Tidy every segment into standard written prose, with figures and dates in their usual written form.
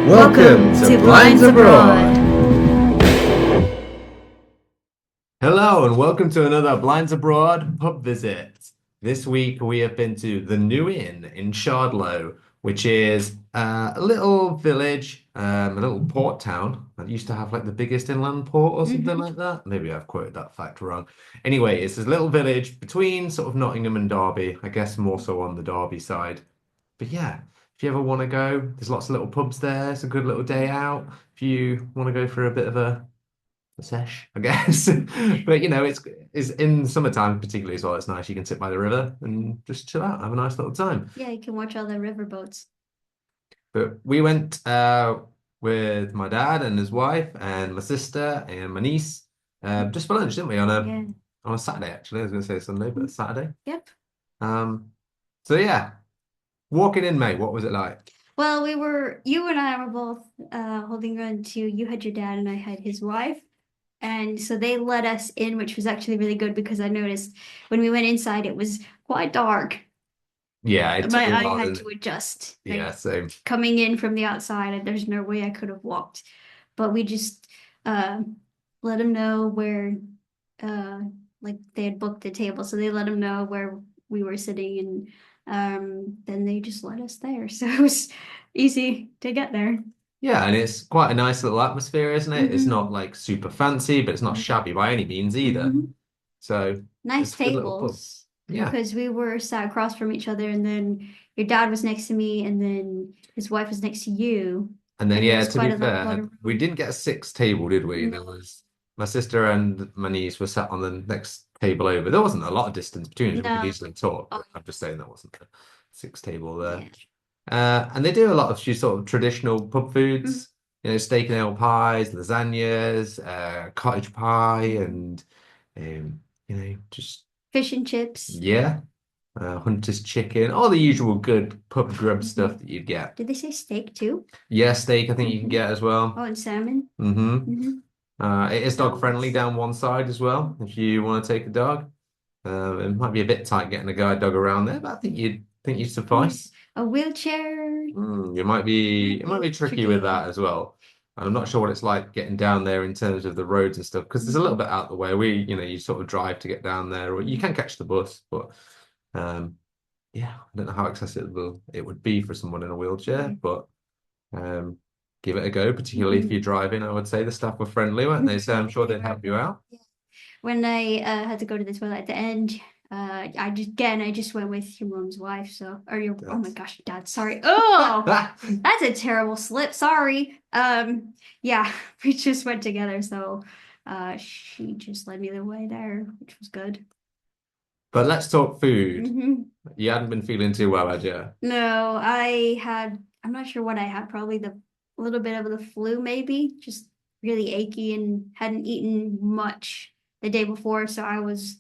Welcome to Blinds Abroad. Hello and welcome to another Blinds Abroad pub visit. This week we have been to the New Inn in Shardlow, which is a little village, a little port town that used to have like the biggest inland port or something like that. Maybe I've quoted that fact wrong. Anyway, it's this little village between sort of Nottingham and Derby, I guess more so on the Derby side. But yeah, if you ever want to go, there's lots of little pubs there. It's a good little day out. If you want to go for a bit of a sesh, I guess. But you know, it's in summertime particularly as well. It's nice. You can sit by the river and just chill out, have a nice little time. Yeah, you can watch all the river boats. But we went with my dad and his wife and my sister and my niece just for lunch, didn't we? Yeah. On a Saturday actually. I was going to say Sunday, but Saturday. Yep. So yeah, walking in, mate. What was it like? Well, you and I were both holding on to, you had your dad and I had his wife. And so they let us in, which was actually really good because I noticed when we went inside, it was quite dark. Yeah, it took My a eye while, had didn't to it? adjust. Yeah, Like same. coming in from the outside, there's no way I could have walked. But we just uh, let them know where, uh, like they had booked the table, so they let them know where we were sitting, and then they just let us there. So it was easy to get there. Yeah, and it's quite a nice little atmosphere, isn't it? It's not Hmm. like super fancy, but it's not shabby by any means either. Hmm. So Nice it's a good little pub. tables Yeah. because we were sat across from each other, and then your dad was next to me, and then his wife was next to you, And then and there yeah, was to quite be a lot fair, of we room. didn't get a sixth table, did we? There No, was my sister and my niece were sat on the next table over. There wasn't a lot of distance between us. We could no. easily talk, Oh, but I'm just saying that wasn't a sixth table there. yeah. And they do a lot of sort of traditional pub Mhm. foods, you know, steak and ale pies, lasagnas, cottage pie, and you know, just Fish and chips. yeah, hunter's chicken, all the usual good pub grub Hmm. stuff that you'd get. Did they say steak too? Yeah, steak, I think you can Hmm. get as well. Oh, and salmon. Hmm Hmm. It is dog friendly Salads. down one side as well if you want to take a dog. It might be a bit tight getting a guide dog around there, but I think you'd Yeah. suffice. A wheelchair It might be might be tricky with tricky. that as well. I'm not sure what it's like getting down there in terms of the roads and stuff because it's a little Mhm. bit out the way. You know, you sort of drive to get down there, or you can catch the bus, but um, yeah, I don't know how accessible it would be for someone in a wheelchair, Yeah. but um, give it a go, particularly if you're Mhm. driving. I would say the staff were friendly, weren't they? So I'm Yeah, sure they they'd were help you good. out. Yeah. When I had to go to the toilet at the end, I just went with your mom's wife. So, or your, oh my That's gosh, dad, sorry. Oh, that's a terrible slip. Sorry. Yeah, we just went together. So, she just led me the way there, which was good. But let's talk food. Hmm. You hadn't been feeling too well, had you? No, I'm not sure what I had, probably the a little bit of the flu, maybe, just really achy and hadn't eaten much the day before. So I was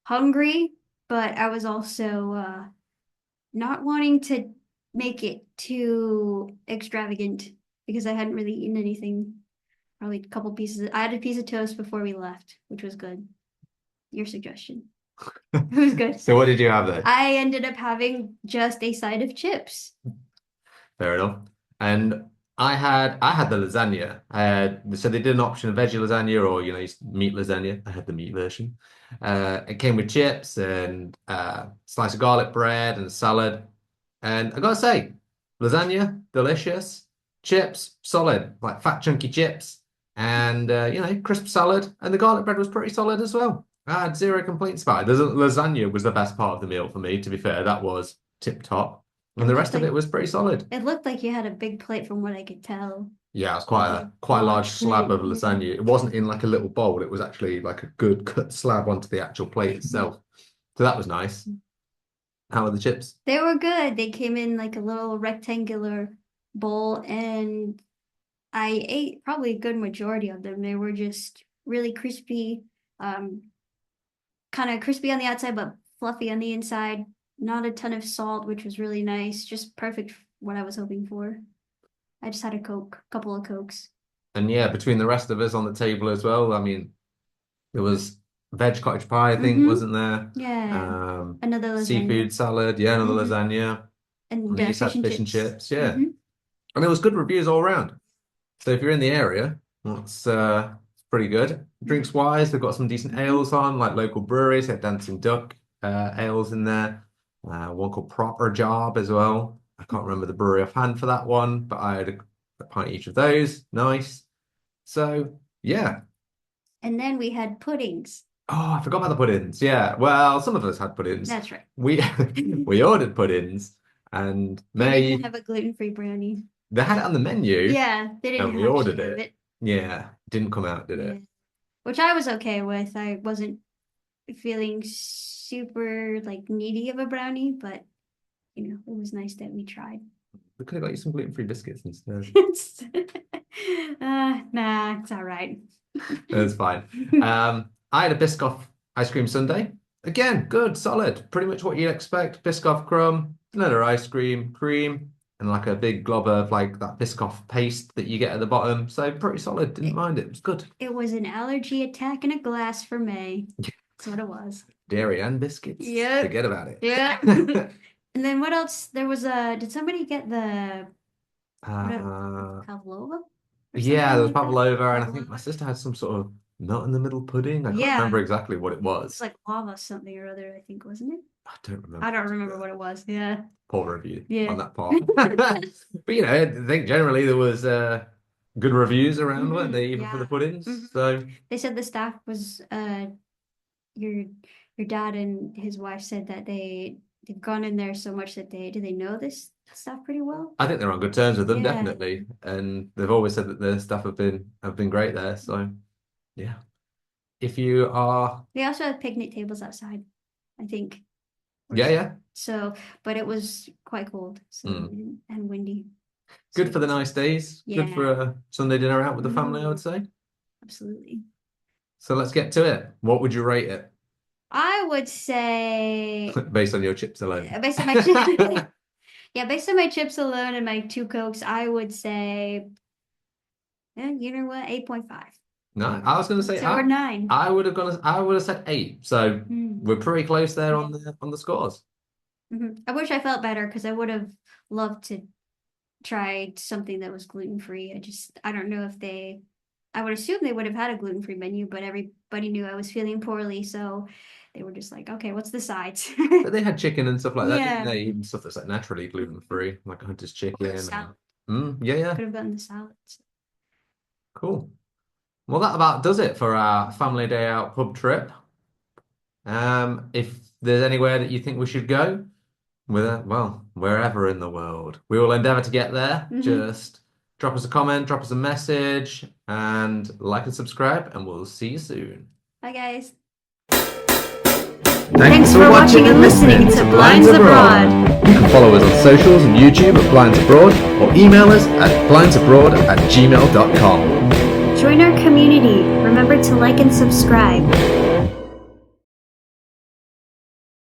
hungry, but I was also not wanting to make it too extravagant because I hadn't really eaten anything. Probably a couple pieces. I had a piece of toast before we left, which was good. Your suggestion. It was good. So what did you have then? I ended up having just a side of chips. Fair enough. And I had the lasagna. So they did an option of veggie lasagna or you know meat lasagna. I had the meat version. It came with chips and slice of garlic bread and salad. And I gotta say, lasagna delicious, chips solid, like fat chunky chips, and you know crisp salad. And the garlic bread was pretty solid as well. I had zero complaints about it. The lasagna was the best part of the meal for me. To be fair, that was tip top. It And the looked rest of it like was pretty solid. it looked like you had a big plate from what I could tell. Yeah, it was Like a quite a large large slab plate. of Yeah. lasagna. It wasn't in like a little bowl. It was actually like a good cut slab onto the actual plate itself. So that was nice. How are the chips? They were good. They came in like a little rectangular bowl, and I ate probably a good majority of them. They were just really crispy, um, kind of crispy on the outside, but fluffy on the inside. Not a ton of salt, which was really nice. Just perfect what I was hoping for. I just had a Coke, couple of Cokes. And yeah, between the rest of us on the table as well, I mean, there was veg cottage pie, I think, wasn't there? Yeah. Another Seafood lasagna. salad, yeah, another Hmm. lasagna. And And then you fish said and fish and chips. chips, yeah. Hmm. And it was good reviews all around. So if you're in the area, that's it's pretty good. Drinks wise, they've got some decent ales on, like local breweries. They have Dancing Duck ales in there. One called Proper Job as well. I can't remember the brewery offhand for that one, but I had a pint each of those. Nice. So yeah. And then we had puddings. Oh, I forgot about the puddings. Yeah. Well, some of us had puddings. That's right. We we ordered puddings, and They didn't May have a gluten-free brownie. they had it on the menu, Yeah, they and didn't we ordered actually have it. it. Yeah, didn't come out, did Yeah. it? Which I was okay with. I wasn't feeling super like needy of a brownie, but it was nice that we tried. We could have got you some gluten-free biscuits instead. Nah, it's all right. That's fine. I had a Biscoff ice cream sundae. Again, good, solid. Pretty much what you'd expect. Biscoff crumb, vanilla ice cream, cream, and like a big glob of like that Biscoff paste that you get at the bottom. So pretty solid. Didn't mind it. It was good. It was an allergy attack in a glass for May. That's what it was. Dairy and biscuits. Yeah. Forget about it. Yeah. And then what else? There was did somebody get the pavlova or Yeah, something there was like that? pavlova, and I think my Pavlova? sister had some sort of nut in the middle pudding. I can't Yeah, remember exactly what it it's was. like lava something or other, I think, wasn't it? I don't remember. I don't remember what it was. Yeah. Poor review Yeah. on that part. But I think generally there was good reviews around, weren't they, even for the Yeah. puddings? So They said the staff was your your dad and his wife said that they've gone in there so much that do they know this stuff pretty well? I think they're on good terms with them, Yeah. definitely. And they've always said that their staff have been great there. So yeah. If you are They also have picnic tables outside, I think. yeah. So, but it was quite cold, so and windy. So Good for the nice days. Good for yeah. a Sunday dinner out with the family, I would say. Absolutely. So let's get to it. What would you rate it I would say based on your chips alone? based on my chips, yeah, based on my chips alone and my two Cokes, I would say, you know what, 8.5. No, I was going to say So we're 9. I would have said 8. So we're pretty close there on the scores. I wish I felt better because I would have loved to try something that was gluten-free. I don't know if I would assume they would have had a gluten-free menu, but everybody knew I was feeling poorly, so they were just like, okay, what's the sides? But they had chicken and stuff like that, didn't Yeah. they? Even stuff that's like naturally gluten-free, like a hunter's chicken. Salad. Yeah. Could have gotten the salads. Cool. Well, that about does it for our family day out pub trip. If there's anywhere that you think we should go, wherever in the world, we will endeavor to get there. Just drop us a comment, drop us a message, and like and subscribe, and we'll see you soon. Bye, guys. Thanks for watching and listening to Blinds Abroad. And follow us on socials and YouTube at Blinds Abroad, or email us at blindsabroad@gmail.com. Join our community. Remember to like and subscribe.